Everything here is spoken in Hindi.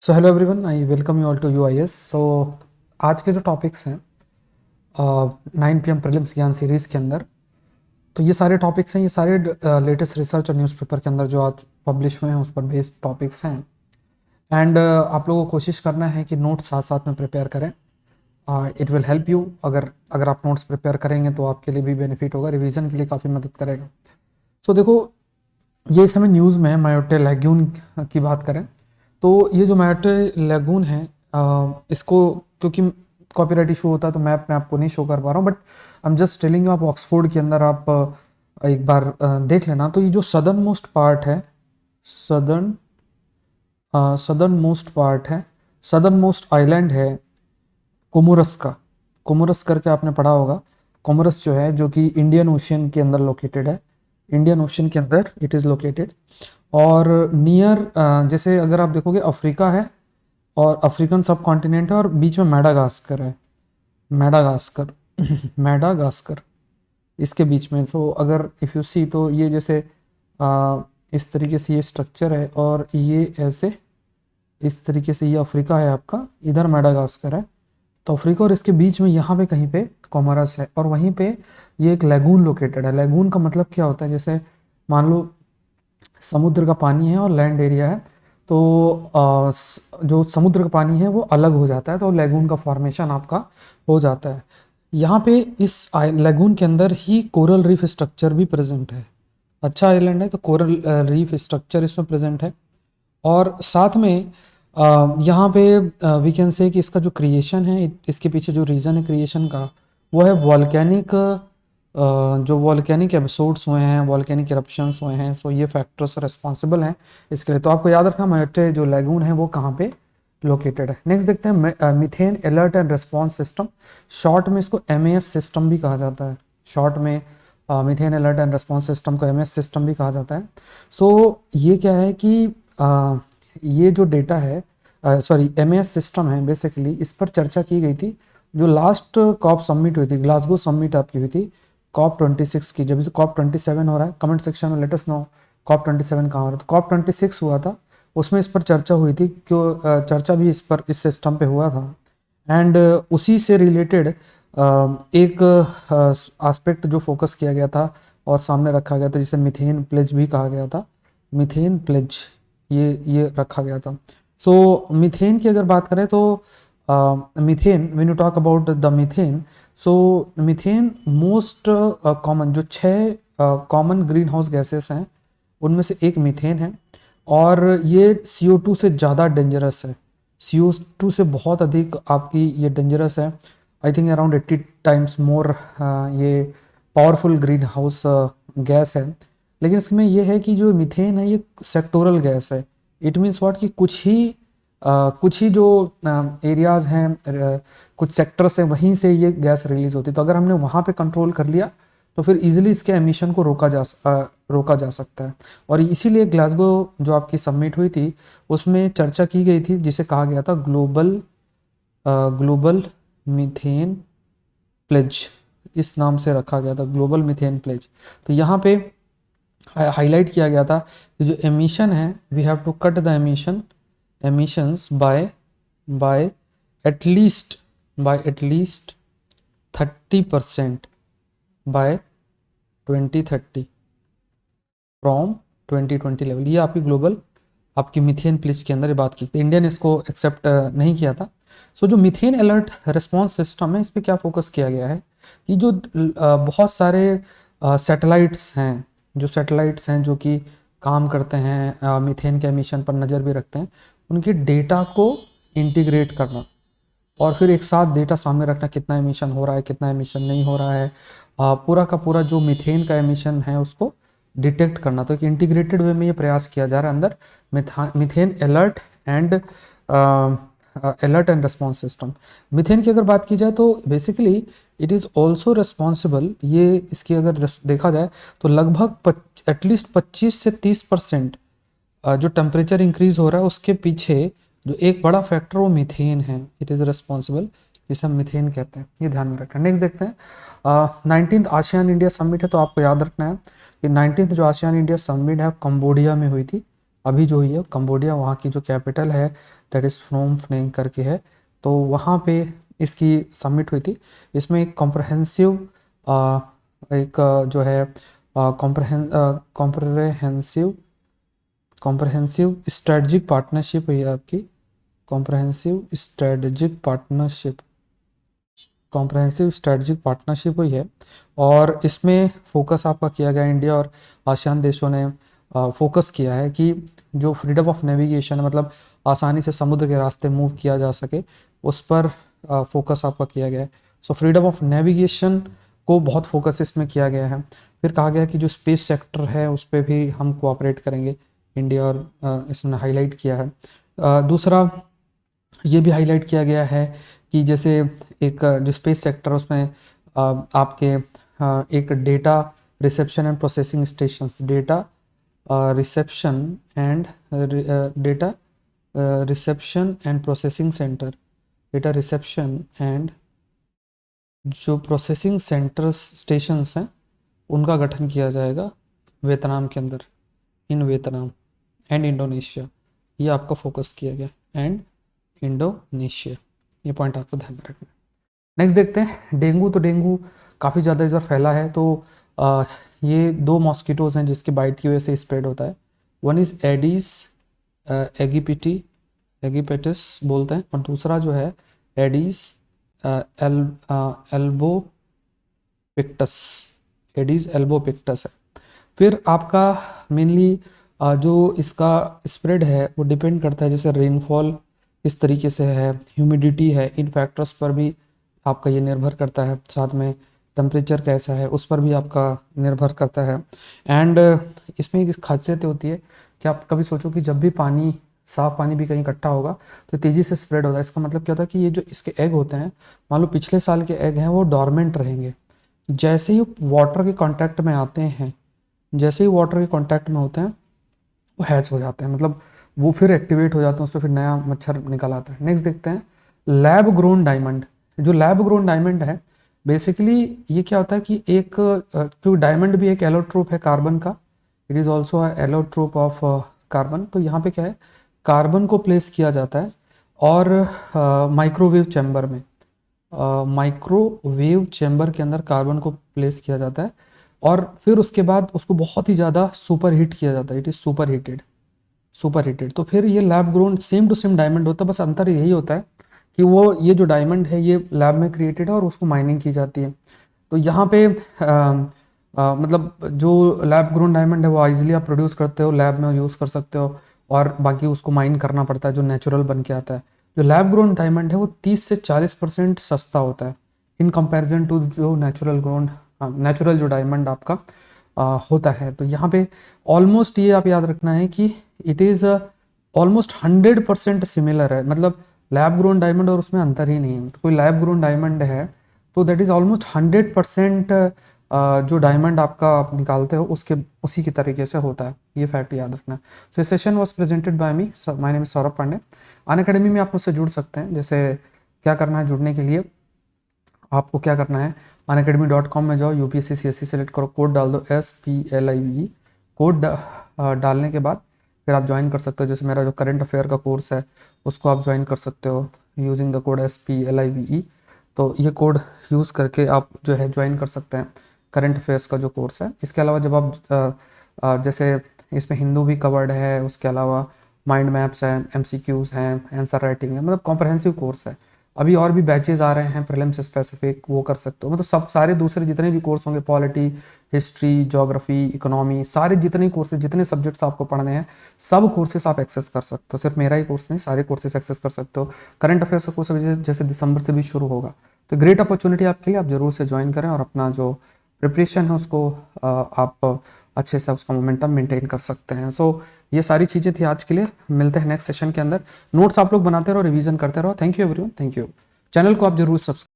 So hello everyone, I welcome you all to UIS. So आज के जो टॉपिक्स हैं 9 PM प्रीलिम्स ज्ञान सीरीज़ के अंदर, तो ये सारे टॉपिक्स हैं, ये सारे लेटेस्ट रिसर्च और न्यूज़पेपर के अंदर जो आज पब्लिश हुए हैं उस पर बेस्ड टॉपिक्स हैं। एंड आप लोगों को कोशिश करना है कि नोट्स साथ साथ में प्रिपेयर करें। It will help you. अगर अगर आप नोट्स प्रिपेयर करेंगे तो आपके लिए भी बेनिफिट होगा, रिवीजन के लिए काफ़ी मदद करेगा। सो देखो, ये इस समय न्यूज़ में है मायोटे लैगून की बात करें तो ये जो मायोटे लैगून है, इसको क्योंकि कॉपीराइट इशू होता है तो मैप में आपको नहीं शो कर पा रहा हूँ, but I am just telling you. आप ऑक्सफोर्ड के अंदर आप एक बार देख लेना। तो ये जो सदर्न मोस्ट पार्ट है, सदर्न मोस्ट पार्ट है, सदर्न मोस्ट आइलैंड है कोमोरस का। कोमोरस करके आपने पढ़ा होगा। कोमोरस जो है, जो कि इंडियन ओशियन के अंदर लोकेटेड है, इंडियन ओशियन के अंदर इट इज़ लोकेटेड। और नियर, जैसे अगर आप देखोगे अफ्रीका है और अफ्रीकन सब कॉन्टिनेंट है और बीच में मैडागास्कर है। मैडागास्कर मैडागास्कर इसके बीच में। तो अगर इफ़ यू सी तो ये जैसे इस तरीके से ये स्ट्रक्चर है और ये ऐसे इस तरीके से ये अफ्रीका है आपका, इधर मैडागास्कर है। तो अफ्रीका और इसके बीच में यहाँ पे कहीं पे कोमोरस है और वहीं पे ये एक लैगून लोकेटेड है। लैगून का मतलब क्या होता है? जैसे मान लो समुद्र का पानी है और लैंड एरिया है, तो जो समुद्र का पानी है वो अलग हो जाता है, तो लैगून का फॉर्मेशन आपका हो जाता है। यहाँ पे इस लैगून के अंदर ही कोरल रीफ स्ट्रक्चर भी प्रेजेंट है। अच्छा आइलैंड है तो कोरल रीफ स्ट्रक्चर इसमें प्रेजेंट है। और साथ में यहाँ पे वी कैन से कि इसका जो क्रिएशन है, इसके पीछे जो रीज़न है क्रिएशन का, वो है वॉल्केनिक, जो वॉल्केनिक एपिसोड्स हुए हैं, वॉल्केनिक इरप्शंस हुए हैं। सो ये फैक्टर्स रिस्पॉन्सिबल हैं इसके लिए। तो आपको याद रखना मायोटे जो लैगून है वो कहाँ पे लोकेटेड है। नेक्स्ट देखते हैं methane alert and response system. Short में इसको एमएएस सिस्टम भी कहा जाता है। शॉर्ट में methane alert and response system को एमएएस सिस्टम भी कहा जाता है। सो ये क्या है कि ये जो डेटा है, सॉरी एमएएस सिस्टम है बेसिकली, इस पर चर्चा की गई थी जो लास्ट कॉप सबमिट हुई थी, ग्लासगो सबमिट आपकी हुई थी कॉप 26 की। जब कॉप 27 हो रहा है, कमेंट सेक्शन में लेट अस नो कॉप 27 कहाँ हो रहा है। तो कॉप 26 हुआ था, उसमें इस पर चर्चा हुई थी, क्यों चर्चा भी इस पर इस सिस्टम पे हुआ था। एंड उसी से रिलेटेड एक एस्पेक्ट जो फोकस किया गया था और सामने रखा गया था, जिसे मीथेन प्लेज भी कहा गया था। मीथेन प्लेज ये रखा गया था। सो मीथेन की अगर बात करें तो methane, when you talk about the methane, so methane most common, जो 6 कॉमन ग्रीन हाउस गैसेस हैं उनमें से एक मीथेन है। और ये CO2 से ज़्यादा डेंजरस है, CO2 से बहुत अधिक आपकी ये डेंजरस है। I think around 80 times more ये पावरफुल ग्रीन हाउस गैस है। लेकिन इसमें यह है कि जो मीथेन है ये सेक्टोरल गैस है। इट मीन्स व्हाट कि कुछ ही जो एरियाज़ हैं, कुछ सेक्टर्स हैं, वहीं से ये गैस रिलीज होती है। तो अगर हमने वहाँ पे कंट्रोल कर लिया तो फिर इजीली इसके एमिशन को रोका जा सकता है। और इसीलिए ग्लासगो जो आपकी सबमिट हुई थी उसमें चर्चा की गई थी, जिसे कहा गया था ग्लोबल मीथेन प्लेज, इस नाम से रखा गया था, ग्लोबल मीथेन प्लेज। तो यहाँ पे हाईलाइट किया गया था कि जो एमिशन है, we have to cut the emissions by at least 30% by 2030 from 2020 level. ये आपकी ग्लोबल आपकी मीथेन प्लेज के अंदर ये बात की थी। इंडिया ने इसको एक्सेप्ट नहीं किया था। सो जो मीथेन अलर्ट रिस्पॉन्स सिस्टम है, इस पर क्या फोकस किया गया है कि जो बहुत सारे सैटेलाइट्स हैं, जो कि काम करते हैं मीथेन के एमिशन पर नज़र भी रखते हैं, उनके डेटा को इंटीग्रेट करना और फिर एक साथ डेटा सामने रखना, कितना एमिशन हो रहा है, कितना एमिशन नहीं हो रहा है, पूरा का पूरा जो मीथेन का एमिशन है उसको डिटेक्ट करना। तो एक इंटीग्रेटेड वे में ये प्रयास किया जा रहा है अंदर methane alert and response system. Methane की अगर बात की जाए तो basically it is also responsible, ये इसकी अगर देखा जाए तो लगभग एटलीस्ट 25 से 30% जो टेम्परेचर इंक्रीज हो रहा है उसके पीछे जो एक बड़ा फैक्टर वो मीथेन है। इट इज़ रिस्पॉन्सिबल, जिसे हम मीथेन कहते हैं। ये ध्यान में रखना। नेक्स्ट देखते हैं 19th आसियान इंडिया समिट है। तो आपको याद रखना है कि 19th जो आसियान इंडिया समिट है कंबोडिया में हुई थी। अभी जो हुई है कंबोडिया, वहाँ की जो कैपिटल है दैट इज़ फ्नोम फेन करके है, तो वहाँ पे इसकी समिट हुई थी। इसमें एक कॉम्प्रहेंसिव एक जो है कॉम्प्रहेंसिव कॉम्प्रहेंसिव स्ट्रेटजिक पार्टनरशिप हुई है आपकी, comprehensive strategic partnership, comprehensive strategic partnership हुई है। और इसमें फोकस आपका किया गया, इंडिया और आसियान देशों ने फोकस किया है कि जो फ्रीडम ऑफ नेविगेशन, मतलब आसानी से समुद्र के रास्ते मूव किया जा सके, उस पर फोकस आपका किया गया है। सो फ्रीडम ऑफ नेविगेशन को बहुत फोकस इसमें किया गया है। फिर कहा गया कि जो स्पेस सेक्टर है उस पर भी हम कोऑपरेट करेंगे, इंडिया और इसने हाईलाइट किया है। दूसरा ये भी हाईलाइट किया गया है कि जैसे एक जो स्पेस सेक्टर है उसमें आपके एक data reception and processing stations, data reception and data reception and processing centre, data reception and जो प्रोसेसिंग सेंटर्स स्टेशंस हैं उनका गठन किया जाएगा वियतनाम के अंदर, इन वियतनाम एंड इंडोनेशिया, ये आपका फोकस किया गया, एंड इंडोनेशिया, ये पॉइंट आपको ध्यान में रखना है। नेक्स्ट देखते हैं डेंगू। तो डेंगू काफ़ी ज़्यादा इस बार फैला है। तो ये 2 मॉस्किटोज़ हैं जिसके बाइट की वजह से स्प्रेड होता है। वन इज़ एडीज एगिपिटी, एगिपेटिस बोलते हैं, और दूसरा जो है एडीज एल्बोपिक्टस, एडीज एल्बोपिक्टस है। फिर आपका मेनली जो इसका स्प्रेड है वो डिपेंड करता है, जैसे रेनफॉल किस तरीके से है, ह्यूमिडिटी है, इन फैक्टर्स पर भी आपका ये निर्भर करता है। साथ में टेम्परेचर कैसा है उस पर भी आपका निर्भर करता है। एंड इसमें एक खासियत होती है कि आप कभी सोचो कि जब भी पानी, साफ पानी भी कहीं इकट्ठा होगा तो तेज़ी से स्प्रेड होता है। इसका मतलब क्या होता है कि ये जो इसके एग होते हैं, मान लो पिछले साल के एग हैं वो डॉर्मेंट रहेंगे, जैसे ही वाटर के कांटेक्ट में आते हैं, जैसे ही वाटर के कांटेक्ट में होते हैं वो हैच हो जाते हैं, मतलब वो फिर एक्टिवेट हो जाते हैं, उससे फिर नया मच्छर निकल आता है। नेक्स्ट देखते हैं लैब ग्रोन डायमंड। जो लैब ग्रोन डायमंड है बेसिकली ये क्या होता है कि एक क्योंकि डायमंड भी एक एलोट्रोप है कार्बन का, it is also allotrope of carbon. तो यहाँ पे क्या है, कार्बन को प्लेस किया जाता है और माइक्रोवेव चैम्बर में, माइक्रोवेव चैम्बर के अंदर कार्बन को प्लेस किया जाता है और फिर उसके बाद उसको बहुत ही ज़्यादा सुपर हीट किया जाता है, it is super heated, super heated. तो फिर ये lab grown same to same diamond होता है, बस अंतर यही होता है कि वो ये जो डायमंड है ये लैब में क्रिएटेड है और उसको माइनिंग की जाती है। तो यहाँ पे मतलब जो लैब ग्रोन डायमंड है वो ईजिली आप प्रोड्यूस करते हो, लैब में यूज़ कर सकते हो, और बाकी उसको माइन करना पड़ता है जो नेचुरल बन के आता है। जो लैब ग्रोन डायमंड है वो 30 से 40% सस्ता होता है इन कंपैरिजन टू जो नेचुरल ग्रोन, नेचुरल जो डायमंड आपका होता है। तो यहाँ पे ऑलमोस्ट ये आप याद रखना है कि इट इज़ ऑलमोस्ट 100% सिमिलर है, मतलब लैब ग्रोन डायमंड और उसमें अंतर ही नहीं है। तो कोई लैब ग्रोन डायमंड है तो दैट इज़ ऑलमोस्ट 100% जो डायमंड आपका आप निकालते हो उसके उसी की तरीके से होता है, ये फैक्ट याद रखना है। So this session was presented by me, my name is Saurabh Pandey. Unacademy में आप मुझसे जुड़ सकते हैं। जैसे क्या करना है जुड़ने के लिए, आपको क्या करना है, unacademy.com में जाओ, यूपीएससी सीएससी सेलेक्ट करो, कोड डाल दो SPLIVE, कोड डालने के बाद फिर आप ज्वाइन कर सकते हो। जैसे मेरा जो करंट अफेयर का कोर्स है उसको आप ज्वाइन कर सकते हो यूजिंग द कोड SPLIVE। तो ये कोड यूज़ करके आप जो है ज्वाइन कर सकते हैं करंट अफेयर्स का जो कोर्स है। इसके अलावा जब आप जैसे इसमें हिंदू भी कवर्ड है, उसके अलावा माइंड मैप्स हैं, MCQs हैं, आंसर राइटिंग है, मतलब कॉम्प्रहेंसिव कोर्स है। अभी और भी बैचेस आ रहे हैं प्रीलिम्स स्पेसिफिक, वो कर सकते हो। मतलब सब सारे दूसरे जितने भी कोर्स होंगे, पॉलिटी, हिस्ट्री, ज्योग्राफी, इकोनॉमी, सारे जितने कोर्सेज, जितने सब्जेक्ट्स आपको पढ़ने हैं सब कोर्सेस आप एक्सेस कर सकते हो। सिर्फ मेरा ही कोर्स नहीं, सारे कोर्सेज एक्सेस कर सकते हो। करंट अफेयर्स का कोर्स जैसे दिसंबर से भी शुरू होगा, तो ग्रेट अपॉर्चुनिटी आपके लिए, आप जरूर से ज्वाइन करें और अपना जो प्रिपरेशन है उसको आप अच्छे से उसका मोमेंटम मेंटेन कर सकते हैं। सो ये सारी चीज़ें थी आज के लिए। मिलते हैं नेक्स्ट सेशन के अंदर। नोट्स आप लोग बनाते रहो, रिवीजन करते रहो। Thank you everyone, thank you. Channel को आप जरूर सब्सक्राइब